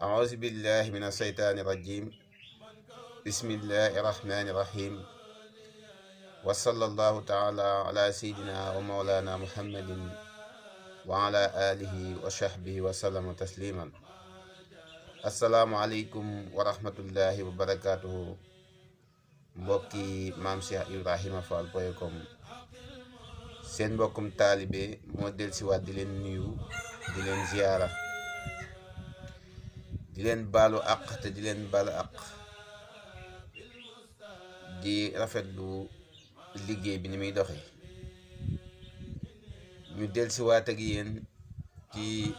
أعوذ بالله من الشيطان الرجيم. بسم الله الرحمن الرحيم. وصلى الله تعالى على سيدنا ومولانا محمد وعلى آله وصحبه وسلم تسليما. السلام عليكم ورحمة الله وبركاته. mbokki maam Cheikh Ibrahima Fall point com seen mbokkum taalibe moo del si waat di leen nuyu di leen ziyaara di leen baalu àq te di leen baalu àq di rafetlu liggéey bi ni muy doxe ñu del si waat ak yéen ci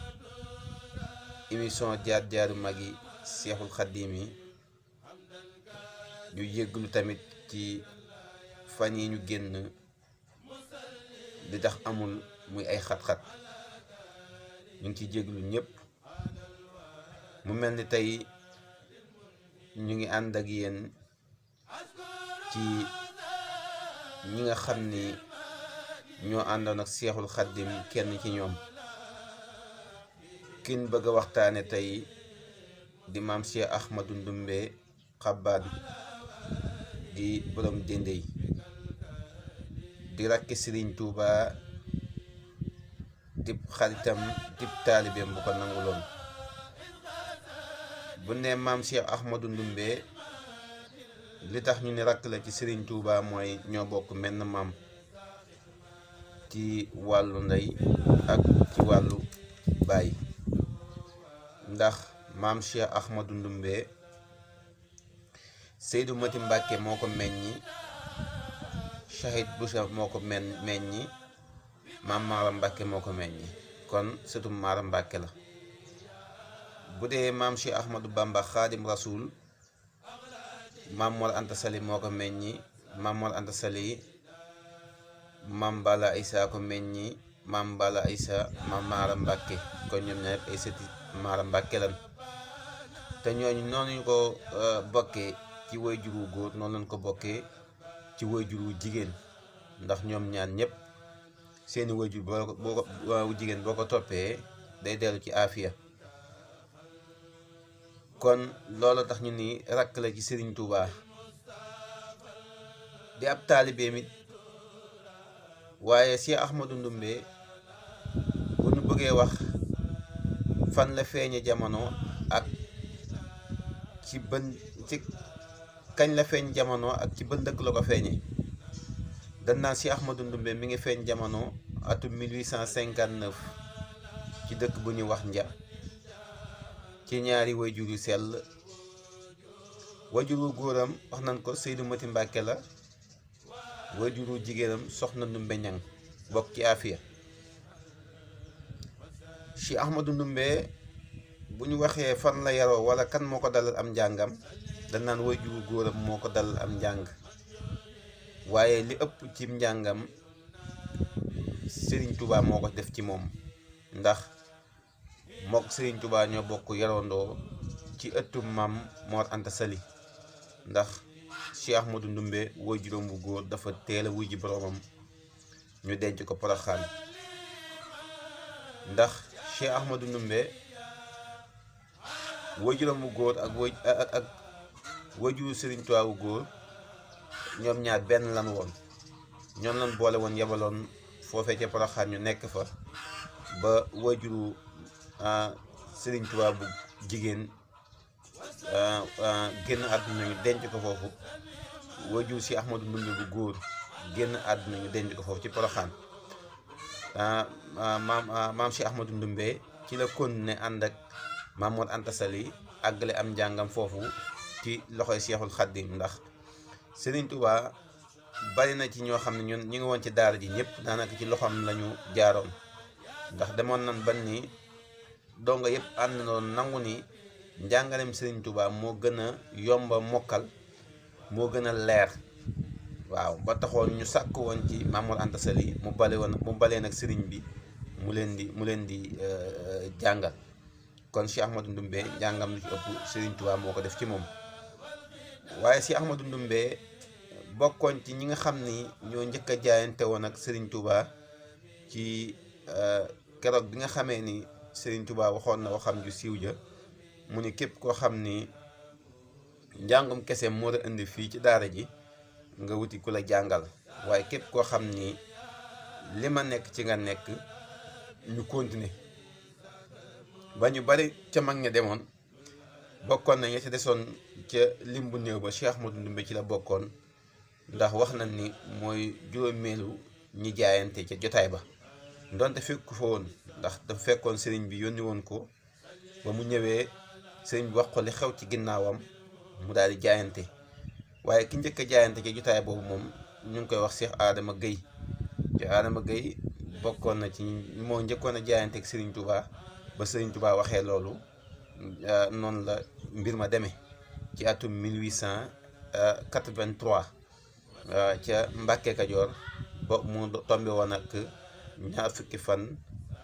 émission jaar-jaaru mag yi Seexul Xaddiim yi. ñu jégglu tamit ci fan yi ñu génn li tax amul muy ay xat-xat, ñu ngi ciy jégglu ñëpp. mu mel ni tey ñu ngi ànd ak yéen ci ñi nga xam ni ñoo àndoon ak Seexul Xaddiim, kenn ci ñoom kin bëgg a waxtaane tey di maam Cheikh Ahmadou Ndoumbé Xabbaan, di borom Dendey, di rakki Sëriñ Tuuba, dib xaritam, dib taalibeem bu ko nanguloon. bu ne maam Cheikh Ahmadou Ndoumbé li tax ñu ne rakk la ci Sëriñ Tuuba mooy ñoo bokk menn maam ci wàllu ndey ak ci wàllu baay, ndax maam Cheikh Ahmadou Ndoumbé Seydou Mati Mbàkke moo ko meññi, Shahid Boussa moo ko meññi, maam Maara Mbàkke moo ko meññi, kon sëtu Maara Mbàkke la. bu dee maam Cheikh Ahmadou Bamba Xaadim Rasuul, maam Mor Anta Sali moo ko meññi, maam Mor Anta Sali maam Bala Aysa ko meññi, maam Bala Aysa maam Maara Mbàkke, kon ñoom ñaar ay sëti Maara Mbàkke lan. te ñooñu noonu ñu ko bokkee ci waajuru góor, noonu lañ ko bokkee ci waajuru jigéen, ndax ñoom ñaan ñëpp seeni waajur boo jigéen boo ko toppee day dellu ci Afiya. kon loolu tax ñu ni rakk la ci Sëriñ Tuuba, di ab taalibeem it. waaye Cheikh Ahmadou Ndoumbé bu ñu bëggee wax fan la feeñe jamono ak ci kañ la feeñ jamono ak ci bën dëkk la ko feeñe, dañ naan Cheikh Ahmadou Ndoumbé mi ngi feeñ jamono atum 1859 ci dëkk bu ñuy wax Nja, ci ñaari wayjur yu sell. wayjuru góoram wax nañ ko Seydou Mati Mbàkke la, wayjuru jigéenam Soxna Ndoumbé Ñang, bokk ci Afiya. Cheikh Ahmadou Ndoumbé bu ñu waxee fan la yaroo wala kan moo ko dalal am njàngam, dañ naan wayjuru góoram moo ko dalal am njàng, waaye li ëpp ci njàngam Sëriñ Tuuba moo ko def ci moom, ndax mook Sëriñ Tuuba ñoo bokk yarondoo ci ëttu maam Mor Anta Sali, ndax Cheikh Ahmadou Ndoumbé waajuram bu góor dafa teel a wuy ji boroomam, ñu denc ko Poroxaan. ndax Cheikh Ahmadou Ndoumbé waajuram bu góor ak waajuru Sëriñ Tuuba bu góor ñoom ñaar benn lan woon, ñoom lan boole woon yebaloon foofee ca Poroxaan ñu nekk fa ba waajuru Sëriñ Tuuba bu jigéen génn àdduna ñu denc ko foofu, waajur si Ahmadou Ndoumbé bu góor génn àdduna ñu denc ko foofu ci Poroxaan. maam si Ahmadou Ndoumbé ci la continué ànd ak maam Mor Anta Sali àggale am njàngam foofu ci loxoy Seexul Xaddiim, ndax Sëriñ Tuuba bari na ci ñoo xam ne ñun ñu ngi woon ci daara ji ñëpp daanaka ci loxoom lañu jaaroon, ndax demoon nañ ban ni donga yëpp ànd noonu nangu ni njàngaleem Sëriñ Tuuba moo gën a yomba mokkal, moo gën a leer. waaw ba taxoon ñu sàkk woon ci maam Mor Anta Sali mu balee nag sëriñ bi mu leen di jàngal. kon Cheikh Ahmadou Ndoumbé njàngam lu ci ëpp Sëriñ Tuuba moo ko def ci moom. waaye Cheikh Ahmadou Ndoumbé bokkoon ci ñi nga xam ni ñoo njëkk a jaayante woon ak Sëriñ Tuuba ci keroog bi nga xamee ni Sëriñ Tuuba waxoon na waxam ju siiw ja mu ni képp koo xam ni njàngum kese moo la indi fii ci daara ji nga wuti ku la jàngal, waaye képp koo xam ni li ma nekk ci nga nekk ñu continuer. ba ñu bari ca mag ña demoon bokkoon na ña ci desoon ca lim bu néew ba Cheikh Ahmadou Ndoumbé ci la bokkoon, ndax wax nañ ni mooy juróomeelu ñi jaayante ca jotaay ba, ndonte fekku fa woon ndax dafa fekkoon sëriñ bi yónni woon ko. ba mu ñëwee sëriñ bi wax ko li xew ci ginnaawam mu daal di jaayante, waaye ki njëkk a jaayante ca jotaay boobu moom ñu ngi koy wax Cheikh Adama Guèye. Cheikh Adama Guèye bokkoon na ci moo njëkkoon a jaayante ak Serigne Touba, ba Serigne Touba waxee loolu noonu la mbir ma demee ci atum 1883 ca Mbàkke Kajoor, ba mu tombe woon ak ñaar fukki fan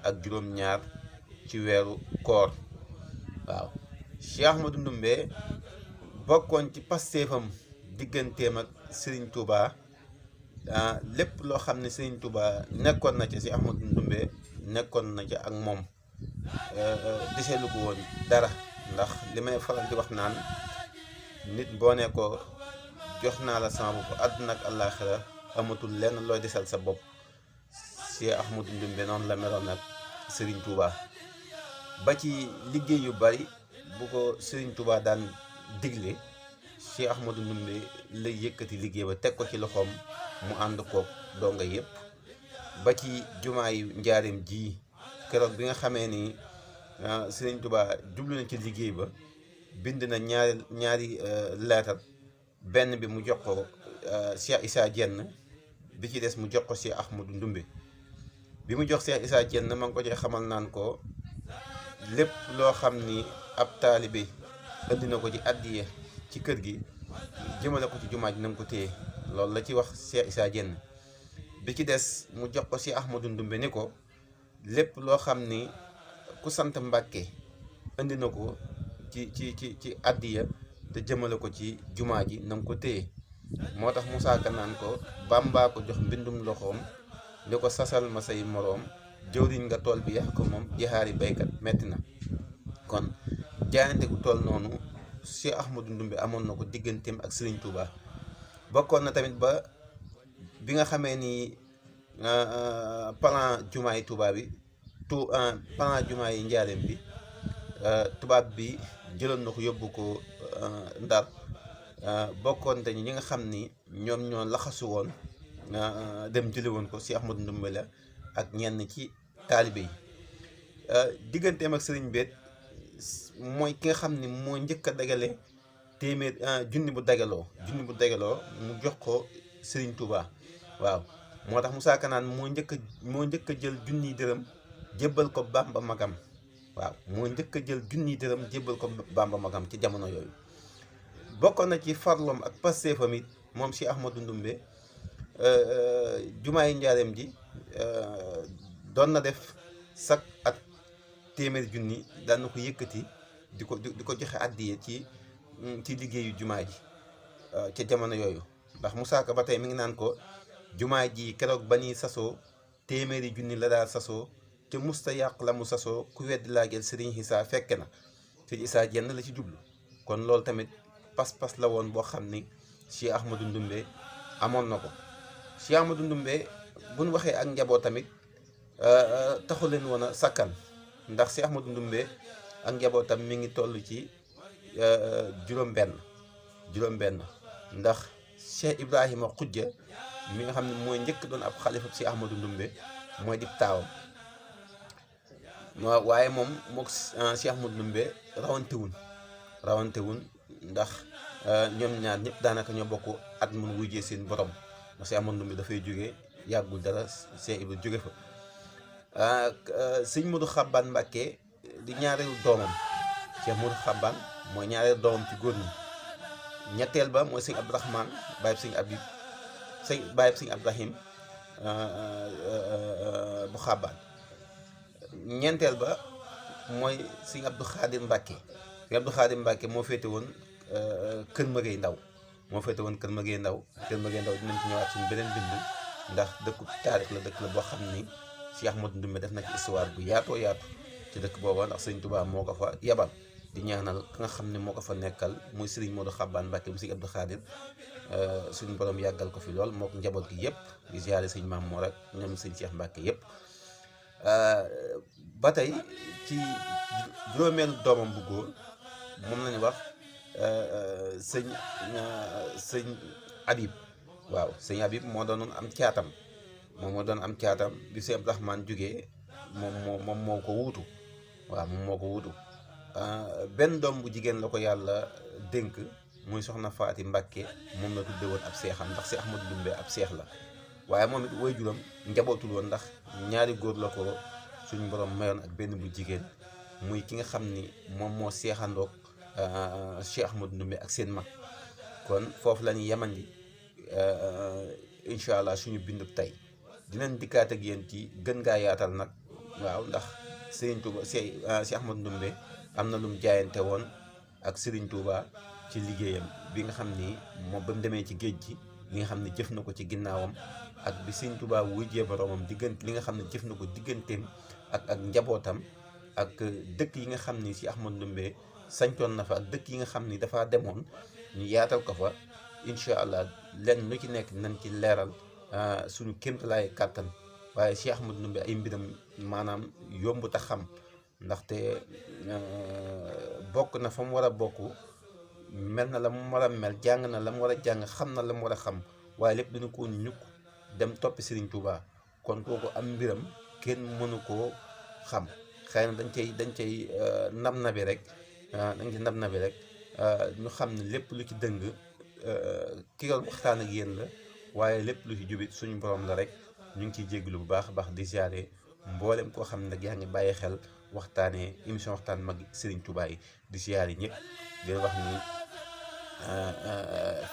ak juróom-ñaar ci weeru koor. waaw Cheikh Ahmadou Ndoumbé bokkoon ci pastéefam digganteem ak Serigne Touba. lépp loo xam ne Serigne Touba nekkoon na ca si Ahmadou Ndoumbé nekkoon na ca ak moom, deseelu ko woon dara. ndax li may faral di wax naan nit boo ne ko jox naa la sama bopp àdduna ak àllaaxira amatul lenn looy desal sa bopp. si Ahmadou Ndoumbé noonu la meloon nag Serigne Touba, ba ci liggéey yu bari bu ko Serigne Touba daan digle Cheikh Ahmadou Ndoumbé lay yëkkati liggéey ba teg ko ci loxoom mu ànd koog donga yëpp. ba ci jumaa yu njaareem ji keroog bi nga xamee ni Serigne Touba jublu na ci liggéey ba, bind na ñaari leetar. benn bi mu jox ko Cheikh Issa Diène, bi ci des mu jox ko Cheikh Ahmadou Ndoumbé. bi mu jox Cheikh Issa Diène ma ngi ko ci xamal naan ko lépp loo xam ni ab taalibe indi na ko ci addiya ci kër gi jëmale ko ci jumaa ji na nga ko téye. loolu la ci wax Cheikh Issa Diène. bi ci des mu jox ko Cheikh Ahmadou Ndoumbé ni ko lépp loo xam ni ku sant Mbàkke indi na ko ci addiya te jëmale ko ci jumaa ji na nga ko téye. moo tax Moussa Ka naan ko Bàmbaa ko jox mbindum loxoom li ko sasal ma say moroom, jëwriñ nga tool bi yax ko moom jixaari baykat metti na. kon jaayante gu tool noonu Cheikh Ahmadou Ndoumbé amoon na ko digganteem ak Serigne Touba. bokkoon na tamit ba bi nga xamee ni plan jumaa yi Touba bi plan jumaa yi njaareem bi tubaab bi jëloon na ko yóbbu ko Ndar. bokkoon te ñi nga xam ni ñoom ñoo laxasu woon dem jële woon ko Cheikh Ahmadou Ndoumbé la ak ñenn ci taalibe yi. digganteem ak Serigne Béet mooy ki nga xam ni moo njëkk a dagale junni bu dagaloo mu jox ko Serigne Touba. waaw moo tax Moussa Ka naan moo njëkk a jël junniy dërëm jébbal ko Bamba magam. waaw moo njëkk a jël junniy dërëm jébbal ko Bamba magam ci jamono yooyu. bokkoon na ci farloom ak pastéefam it moom Cheikh Ahmadou Ndoumbé. jumaa yi njaareem ji doon na def chaque at téeméer junni daan na ko yëkkati di ko joxe àddiya ci liggéeyu jumaa ji ca jamono yooyu. ndax Moussa Ka ba tey mi ngi naan ko jumaa ji keroog ba ni sasoo téeméeri junni la daal sasoo te musta yàq la mu sasoo ku weddi laa jël Serigne Issa fekke na. Serigne Issa Diène la ci jublu. kon loolu tamit pas-pas la woon boo xam ni Cheikh Ahmadou Ndoumbé amoon na ko. Cheikh Ahmadou Ndoumbé bu ñu waxee ak njaboot tamit taxu leen woon a sakkan, ndax Cheikh Ahmadou Ndoumbé ak njabootam mi ngi toll ci juróom-benn ndax Cheikh Ibrahima Khoudia mi nga xam ne mooy njëkk doon ab xalifa Cheikh Ahmadou Ndoumbé mooy dib taawam. waaye moom mook Cheikh Ahmadou Ndoumbé rawantewuñ ndax ñoom ñaar ñëpp daanaka ñoo bokk at mun wujjee seen borom. ndax Cheikh Ahmadou Ndoumbé dafay jóge yàggul dara Cheikh Ibra jóge fa. sëñ Modou Xabbaan Mbàkke di ñaareelu doomam. Cheikh Modou Xabbaan mooy ñaareelu doomam ci góor ñi. ñetteel ba mooy sëñ Abdourahmane bàyyib sëñ Abib bàyyib sëñ Abdourahim bu Xabbaan. ñeenteel ba mooy sëñ Abdou Khadir Mbàkke. sëñ Abdou Khadir Mbàkke moo féete woon Kër Magey Ndaw. Kër Magey Ndaw dinañ ci ñëwaat suñu beneen bind ndax dëkku taarix la, dëkk la boo xam ni Cheikh Ahmadou Ndoumbé def na ci histoire bu yaatoo yaatu ci dëkk booba, ndax Sëñ Tuubaa moo ko fa yebal. di ñaanal ka nga xam ne moo ko fa nekkal muy Serigne Modou Xabbaan Mbàkke mu Serigne Abdou Khadir suñu borom yàggal ko fi lool moo ko njaboot gi yëpp di ziare sëñ Maam Moor ak ñoom sëñ Cheikh Mbàkke yëpp. ba tey ci juróomeelu doomam bu góor moom lañu wax sëñ sëñ Habib. waaw sëñ Habib moo doonoon am caatam bi sëñ Abdou Rahmane jógee moom moo ko wuutu. waaw moom moo ko wuutu benn doom bu jigéen la ko yàlla dénk muy soxna Faati Mbàkke moom la tudde woon ab seexam ndax Seex Ahmadu Ndumbe ab seex la waaye moom it waajuram njabootul woon ndax ñaari góor la ko suñu borom mayoon ak benn bu jigéen muy ki nga xam ni moom moo seexandoog Cheikh Ahmadu Ndumbe ak seen mag kon foofu la ñuy yemandi incha allah suñu bindub tey dinañ dikkaat ak yéen ci gën ngaa yaatal nag waaw ndax Serigne Touba Cheikh Ahmadu Ndumbe am na lu mu jaayante woon ak Serigne Touba ci liggéeyam bi nga xam ni moom ba mu demee ci géej gi li nga xam ne jëf na ko ci ginnaawam ak bi Serigne Touba wujjee boromam diggante li nga xam ne jëf na ko digganteem ak njabootam ak dëkk yi nga xam ni Cheikh Ahmadu Ndumbe sañtoon na fa ak dëkk yi nga xam ni dafa demoon ñu yaatal ko fa incha allah lenn lu ci nekk nañ ci leeral suñu kéemtalaay kàttan waaye Cheikh Ahmadu Ndumbe ay mbiram maanaam yombut a xam ndaxte bokk na fa mu war a bokk mel na la mu war a mel jàng na la mu war a jàng xam na la mu war a xam waaye lépp dina ko ñukk dem toppi Serigne Touba kon kooku am mbiram kenn mënu koo xam xëy na dañ cay nab nabi rek ñu xam ne lépp lu ci dëng ki doon waxtaan ak yéen la waaye lépp lu ci jubit suñu borom la rek ñu ngi ciy jégalu bu baax a baax di ziare mboolem koo xam ne nag yaa ngi bàyyi xel waxtaanee émission waxtaan mag Serigne Touba yi di ziare ñëpp di wax ni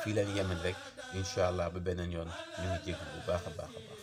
fii leen yemen rek incha allah ba beneen yoon ñu ngi jégalu bu baax a baax a baax.